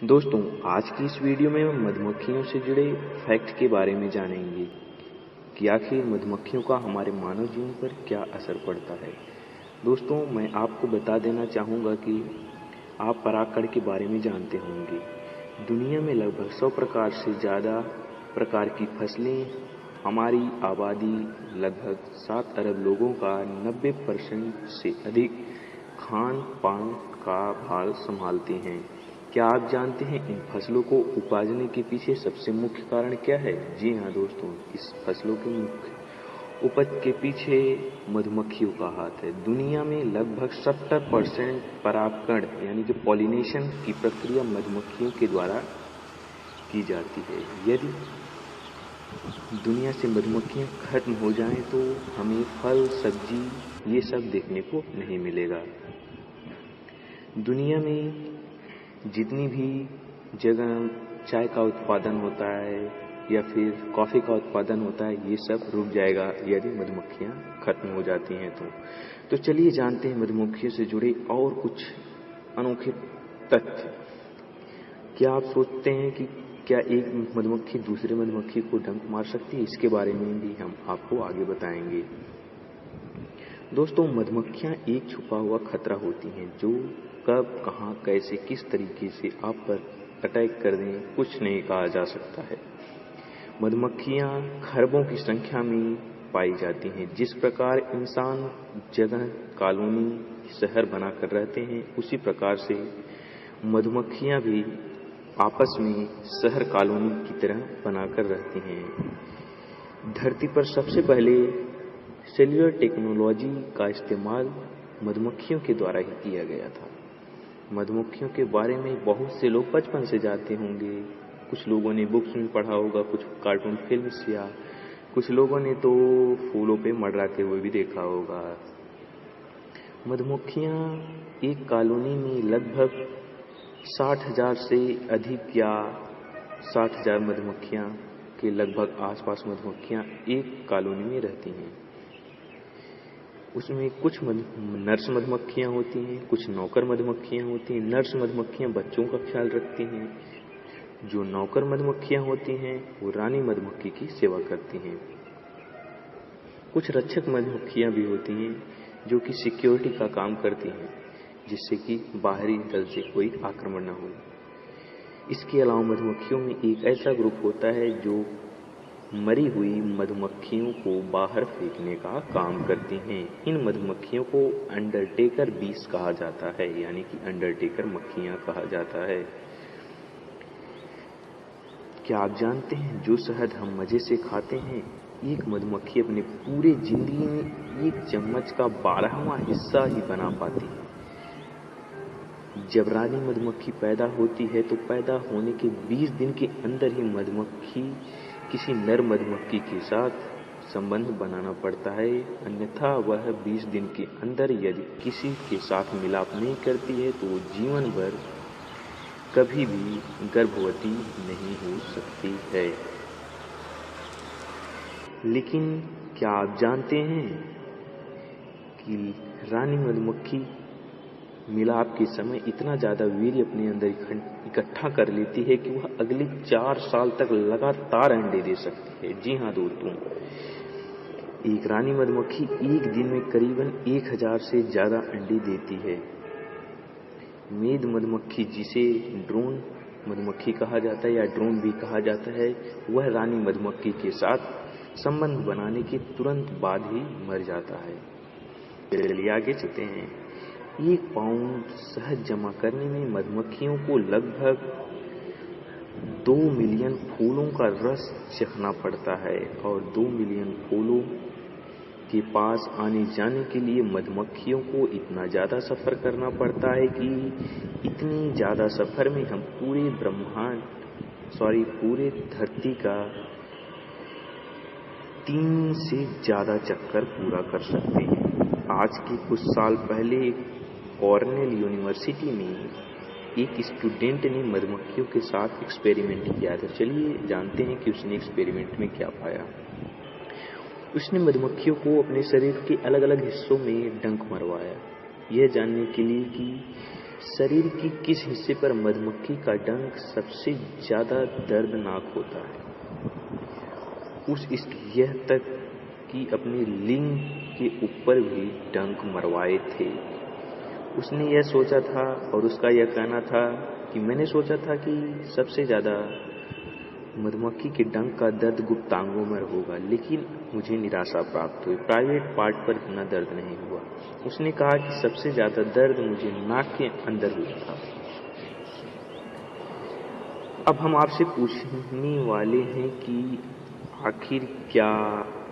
दोस्तों, आज की इस वीडियो में हम मधुमक्खियों से जुड़े फैक्ट के बारे में जानेंगे कि आखिर मधुमक्खियों का हमारे मानव जीवन पर क्या असर पड़ता है। दोस्तों, मैं आपको बता देना चाहूँगा कि आप परागकण के बारे में जानते होंगे। दुनिया में लगभग 100 प्रकार से ज़्यादा प्रकार की फसलें हमारी आबादी लगभग 7 अरब लोगों का 90% से अधिक खान पान का भार संभालते हैं। क्या आप जानते हैं इन फसलों को उगाने के पीछे सबसे मुख्य कारण क्या है? जी हाँ दोस्तों, इस फसलों के मुख्य उपज के पीछे मधुमक्खियों का हाथ है। दुनिया में लगभग 70% परागकण यानी कि पॉलिनेशन की प्रक्रिया मधुमक्खियों के द्वारा की जाती है। यदि दुनिया से मधुमक्खियां खत्म हो जाएं तो हमें फल, सब्जी ये सब देखने को नहीं मिलेगा। दुनिया में जितनी भी जगह चाय का उत्पादन होता है या फिर कॉफ़ी का उत्पादन होता है, ये सब रुक जाएगा यदि मधुमक्खियां खत्म हो जाती हैं तो चलिए जानते हैं मधुमक्खियों से जुड़े और कुछ अनोखे तथ्य। क्या आप सोचते हैं कि क्या एक मधुमक्खी दूसरे मधुमक्खी को डंक मार सकती है? इसके बारे में भी हम आपको आगे बताएंगे। दोस्तों, मधुमक्खियां एक छुपा हुआ खतरा होती हैं जो कब, कहां, कैसे, किस तरीके से आप पर अटैक कर दें, कुछ नहीं कहा जा सकता है। मधुमक्खियां खरबों की संख्या में पाई जाती हैं। जिस प्रकार इंसान जगह, कॉलोनी, शहर बनाकर रहते हैं, उसी प्रकार से मधुमक्खियां भी आपस में शहर कॉलोनी की तरह बनाकर रहती हैं। धरती पर सबसे पहले सेल्युलर टेक्नोलॉजी का इस्तेमाल मधुमक्खियों के द्वारा ही किया गया था। मधुमक्खियों के बारे में बहुत से लोग बचपन से जानते होंगे। कुछ लोगों ने बुक्स में पढ़ा होगा, कुछ कार्टून फिल्म्स, या कुछ लोगों ने तो फूलों पे मंडराते हुए भी देखा होगा। मधुमक्खियां एक कॉलोनी में लगभग 60,000 से अधिक या 60,000 मधुमक्खियां के लगभग आसपास मधुमक्खियां एक कॉलोनी में रहती हैं। उसमें कुछ नर्स मधुमक्खियां होती हैं, कुछ नौकर मधुमक्खियां होती हैं। नर्स मधुमक्खियां बच्चों का ख्याल रखती हैं। जो नौकर मधुमक्खियां होती हैं वो रानी मधुमक्खी की सेवा करती हैं। कुछ रक्षक मधुमक्खियां भी होती हैं जो कि सिक्योरिटी का काम करती हैं, जिससे कि बाहरी दल से कोई आक्रमण न हो। इसके अलावा मधुमक्खियों में एक ऐसा ग्रुप होता है जो मरी हुई मधुमक्खियों को बाहर फेंकने का काम करती हैं। इन मधुमक्खियों को अंडरटेकर बीस कहा जाता है, यानी कि अंडरटेकर मक्खियां कहा जाता है। क्या आप जानते हैं जो शहद हम मजे से खाते हैं, एक मधुमक्खी अपने पूरे जिंदगी में 1 चम्मच का 12वां हिस्सा ही बना पाती है। जब रानी मधुमक्खी पैदा होती है तो पैदा होने के 20 दिन के अंदर ही मधुमक्खी किसी नर मधुमक्खी के साथ संबंध बनाना पड़ता है, अन्यथा वह 20 दिन के अंदर यदि किसी के साथ मिलाप नहीं करती है तो वो जीवन भर कभी भी गर्भवती नहीं हो सकती है। लेकिन क्या आप जानते हैं कि रानी मधुमक्खी मिलाप के समय इतना ज्यादा वीर्य अपने अंदर इकट्ठा कर लेती है कि वह अगले 4 साल तक लगातार अंडे दे सकती है। जी हाँ दोस्तों, एक रानी मधुमक्खी एक दिन में करीबन 1000 से ज्यादा अंडे देती है। मेद मधुमक्खी, जिसे ड्रोन मधुमक्खी कहा जाता है या ड्रोन भी कहा जाता है, वह रानी मधुमक्खी के साथ संबंध बनाने के तुरंत बाद ही मर जाता है। चलिए आगे चलते हैं। 1 पाउंड शहद जमा करने में मधुमक्खियों को लगभग 2 मिलियन फूलों का रस चखना पड़ता है और 2 मिलियन फूलों के पास आने जाने के लिए मधुमक्खियों को इतना ज्यादा सफर करना पड़ता है कि इतनी ज्यादा सफर में हम पूरे धरती का 3 से ज्यादा चक्कर पूरा कर सकते हैं। आज के कुछ साल पहले कॉर्नेल यूनिवर्सिटी में एक स्टूडेंट ने मधुमक्खियों के साथ एक्सपेरिमेंट किया था। चलिए जानते हैं कि उसने एक्सपेरिमेंट में क्या पाया। उसने मधुमक्खियों को अपने शरीर के अलग अलग हिस्सों में डंक मरवाया, यह जानने के लिए कि शरीर की किस हिस्से पर मधुमक्खी का डंक सबसे ज्यादा दर्दनाक होता है? उस यह तक कि अपनी लिंग के ऊपर भी डंक मरवाए थे। उसने यह सोचा था और उसका यह कहना था कि मैंने सोचा था कि सबसे ज्यादा मधुमक्खी के डंक का दर्द गुप्तांगों में होगा, लेकिन मुझे निराशा प्राप्त हुई। प्राइवेट पार्ट पर इतना दर्द नहीं हुआ। उसने कहा कि सबसे ज्यादा दर्द मुझे नाक के अंदर हुआ था। अब हम आपसे पूछने वाले हैं कि आखिर क्या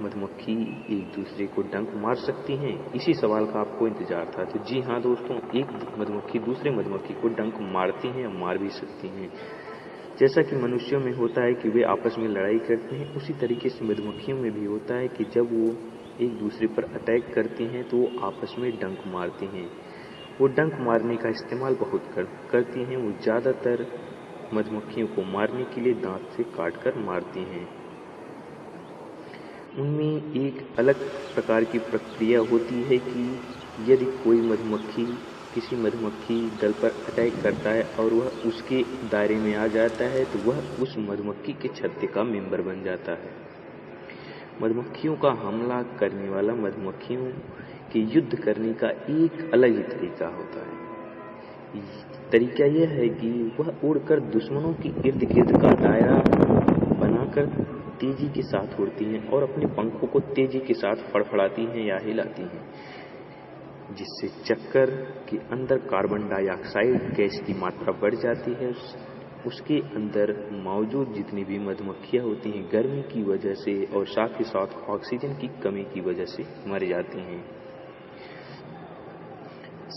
मधुमक्खी एक दूसरे को डंक मार सकती हैं? इसी सवाल का आपको इंतजार था। तो जी हाँ दोस्तों, एक मधुमक्खी दूसरे मधुमक्खी को डंक मारती हैं और मार भी सकती हैं। जैसा कि मनुष्यों में होता है कि वे आपस में लड़ाई करते हैं, उसी तरीके से मधुमक्खियों में भी होता है कि जब वो एक दूसरे पर अटैक करती हैं तो वो आपस में डंक मारती हैं। वो डंक मारने का इस्तेमाल बहुत करती हैं। वो ज़्यादातर मधुमक्खियों को मारने के लिए दांत से काटकर मारती हैं। उनमें एक अलग प्रकार की प्रक्रिया होती है कि यदि कोई मधुमक्खी किसी मधुमक्खी दल पर अटैक करता है और वह उसके दायरे में आ जाता है तो वह उस मधुमक्खी के छत्ते का मेंबर बन जाता है। मधुमक्खियों का हमला करने वाला मधुमक्खियों के युद्ध करने का एक अलग ही तरीका होता है। तरीका यह है कि वह उड़कर दुश्मनों के इर्द गिर्द का दायरा बनाकर तेजी के साथ उड़ती हैं और अपने पंखों को तेजी के साथ फड़फड़ाती हैं या हिलाती हैं, जिससे चक्कर के अंदर कार्बन डाइऑक्साइड गैस की मात्रा बढ़ जाती है। उसके अंदर मौजूद जितनी भी मधुमक्खियां होती हैं गर्मी की वजह से और साथ ही साथ ऑक्सीजन की कमी की वजह से मर जाती हैं।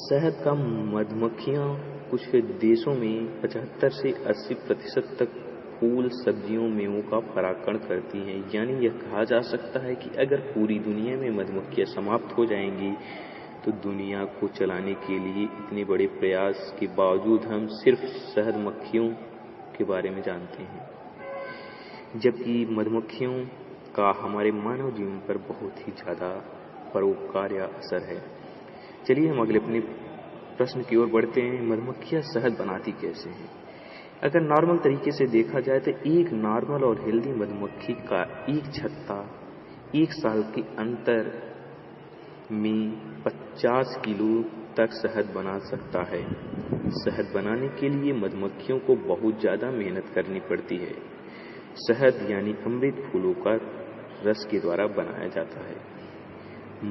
शहद का मधुमक्खियां कुछ देशों में 75 से 80% तक फूल, सब्जियों, मेवों का परागण करती हैं। यानी यह कहा जा सकता है कि अगर पूरी दुनिया में मधुमक्खियां समाप्त हो जाएंगी तो दुनिया को चलाने के लिए इतने बड़े प्रयास के बावजूद हम सिर्फ शहद मक्खियों के बारे में जानते हैं, जबकि मधुमक्खियों का हमारे मानव जीवन पर बहुत ही ज़्यादा परोपकार या असर है। चलिए हम अगले अपने प्रश्न की ओर बढ़ते हैं। मधुमक्खियां शहद बनाती कैसे हैं? अगर नॉर्मल तरीके से देखा जाए तो एक नॉर्मल और हेल्दी मधुमक्खी का एक छत्ता 1 साल के अंतर में 50 किलो तक शहद बना सकता है। शहद बनाने के लिए मधुमक्खियों को बहुत ज़्यादा मेहनत करनी पड़ती है। शहद यानी अमृत फूलों का रस के द्वारा बनाया जाता है।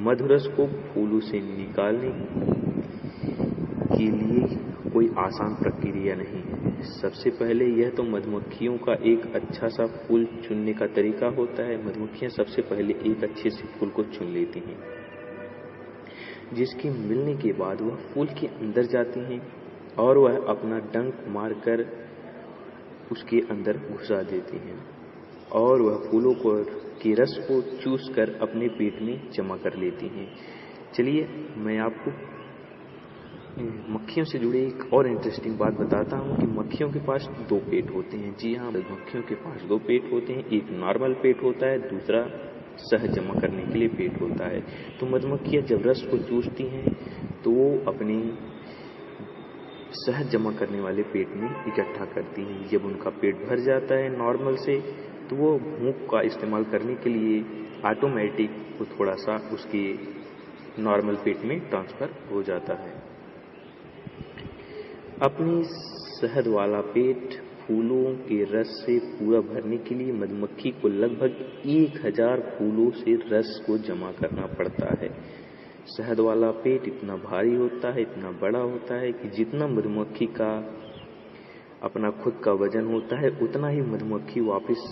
मधुरस को फूलों से निकालने के लिए कोई आसान प्रक्रिया नहीं है। सबसे पहले यह तो मधुमक्खियों का एक अच्छा सा फूल चुनने का तरीका होता है। मधुमक्खियां सबसे पहले एक अच्छे से फूल को चुन लेती हैं, जिसके मिलने के बाद वह फूल के अंदर जाती हैं और वह अपना डंक मारकर उसके अंदर घुसा देती हैं और वह फूलों के रस को चूस कर अपने पेट में जमा कर लेती हैं। चलिए मैं आपको मक्खियों से जुड़ी एक और इंटरेस्टिंग बात बताता हूँ कि मक्खियों के पास 2 पेट होते हैं। जी हाँ, मक्खियों के पास 2 पेट होते हैं। एक नॉर्मल पेट होता है, दूसरा शहद जमा करने के लिए पेट होता है। तो मधुमक्खियां जब रस को चूसती हैं तो वो अपनी शहद जमा करने वाले पेट में इकट्ठा करती हैं। जब उनका पेट भर जाता है नॉर्मल से तो वो भूख का इस्तेमाल करने के लिए ऑटोमेटिक वो थोड़ा सा उसके नॉर्मल पेट में ट्रांसफर हो जाता है। अपनी शहद वाला पेट फूलों के रस से पूरा भरने के लिए मधुमक्खी को लगभग 1000 फूलों से रस को जमा करना पड़ता है। शहद वाला पेट इतना भारी होता है, इतना बड़ा होता है कि जितना मधुमक्खी का अपना खुद का वजन होता है उतना ही मधुमक्खी वापस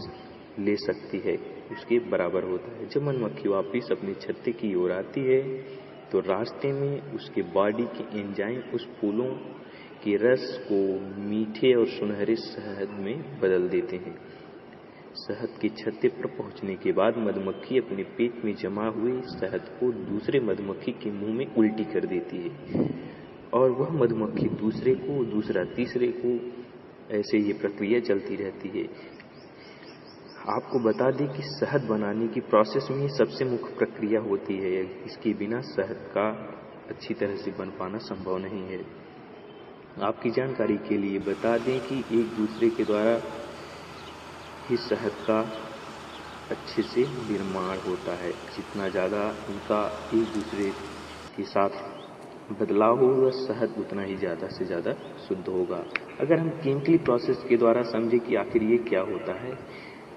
ले सकती है, उसके बराबर होता है। जब मधुमक्खी वापस अपने छत्ते की ओर आती है तो रास्ते में उसके बॉडी के एंजाइम उस फूलों के रस को मीठे और सुनहरे शहद में बदल देते हैं। शहद के छत्ते पर पहुंचने के बाद मधुमक्खी अपने पेट में जमा हुए शहद को दूसरे मधुमक्खी के मुंह में उल्टी कर देती है और वह मधुमक्खी दूसरे को, दूसरा तीसरे को, ऐसे ये प्रक्रिया चलती रहती है। आपको बता दें कि शहद बनाने की प्रोसेस में सबसे मुख्य प्रक्रिया होती है। इसके बिना शहद का अच्छी तरह से बन पाना संभव नहीं है। आपकी जानकारी के लिए बता दें कि एक दूसरे के द्वारा ही शहद का अच्छे से निर्माण होता है। जितना ज़्यादा इनका एक दूसरे के साथ बदलाव होगा, शहद उतना ही ज़्यादा से ज़्यादा शुद्ध होगा। अगर हम केमिकली प्रोसेस के द्वारा समझे कि आखिर ये क्या होता है,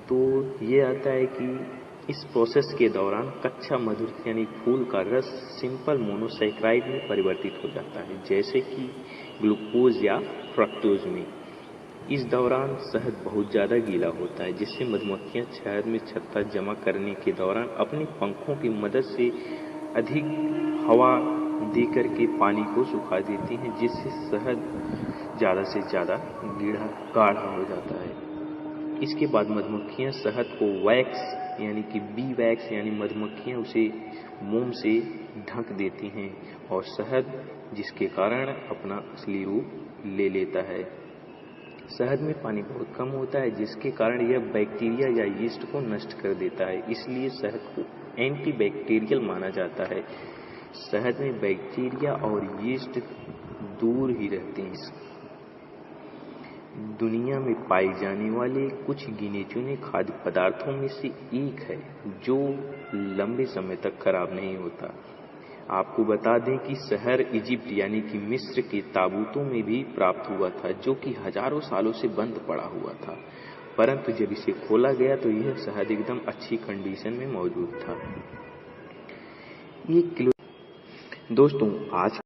तो ये आता है कि इस प्रोसेस के दौरान कच्चा मधुर यानी फूल का रस सिंपल मोनोसैकराइड में परिवर्तित हो जाता है, जैसे कि ग्लूकोज या फ्रक्टोज में। इस दौरान शहद बहुत ज़्यादा गीला होता है, जिससे मधुमक्खियां शहद में छत्ता जमा करने के दौरान अपने पंखों की मदद से अधिक हवा देकर के पानी को सुखा देती हैं, जिससे शहद ज़्यादा से ज़्यादा गाढ़ा हो जाता है। इसके बाद मधुमक्खियां शहद को वैक्स यानी कि बी वैक्स यानी मधुमक्खियां उसे मोम से ढक देती हैं और शहद जिसके कारण अपना असली रूप ले लेता है। शहद में पानी बहुत कम होता है, जिसके कारण यह बैक्टीरिया या यीस्ट को नष्ट कर देता है, इसलिए शहद को एंटीबैक्टीरियल माना जाता है। शहद में बैक्टीरिया और यीस्ट दूर ही रहते हैं। दुनिया में पाए जाने वाले कुछ गिने चुने खाद्य पदार्थों में से एक है जो लंबे समय तक खराब नहीं होता। आपको बता दें कि शहद इजिप्ट यानी कि मिस्र के ताबूतों में भी प्राप्त हुआ था, जो कि हजारों सालों से बंद पड़ा हुआ था, परंतु जब इसे खोला गया तो यह शहद एकदम अच्छी कंडीशन में मौजूद था। 1 किलो। दोस्तों, आज